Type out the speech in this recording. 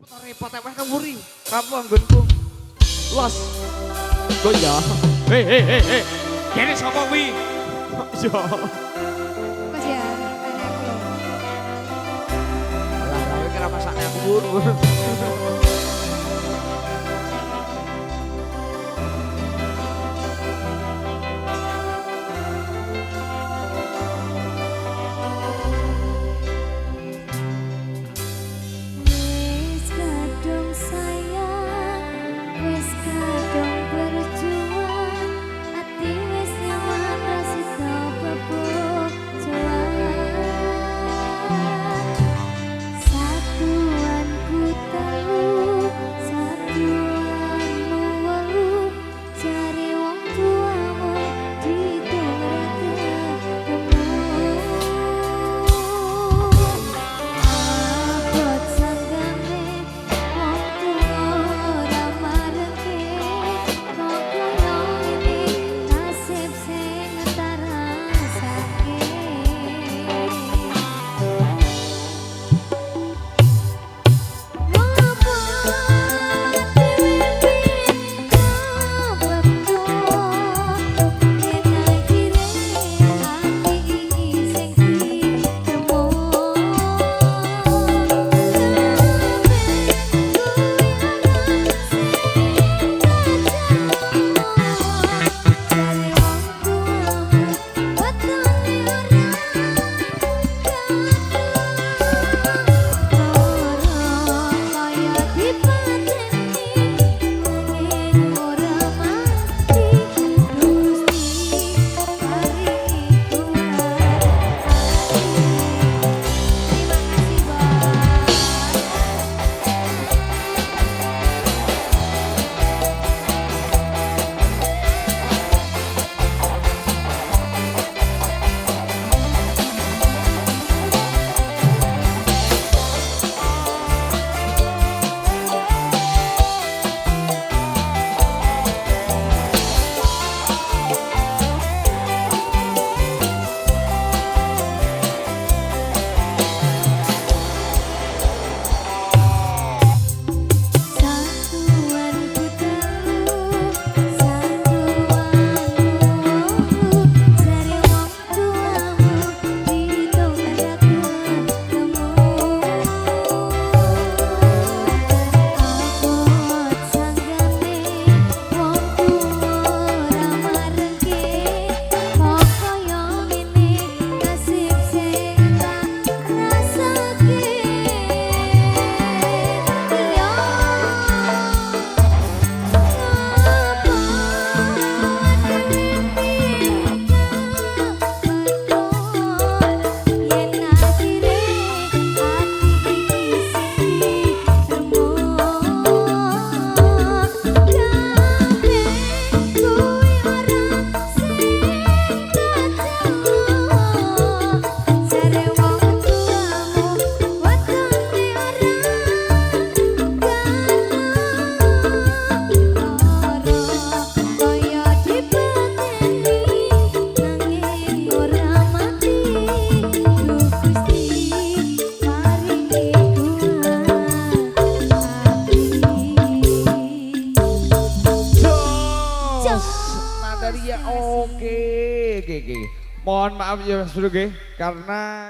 Repot weh nang mburi. Kamu anggonku. Los. Kok ya? Hei. Kene sapa kuwi? Yo. Mas ya, anakku. Alah, kowe kira masakne aku bur. Wis kadung sayang, wis kadung berjuang, ati wis nyaman rasita bebuk juang. Satuanku telu, satuanmu welu, cari wong tuamu ditunggu abot sanggane wong tuwa ora mareke kok koyo ini nasib sing tarasake ngopo dhewe Nadaria oke. Mohon maaf ya Mas Bro, karena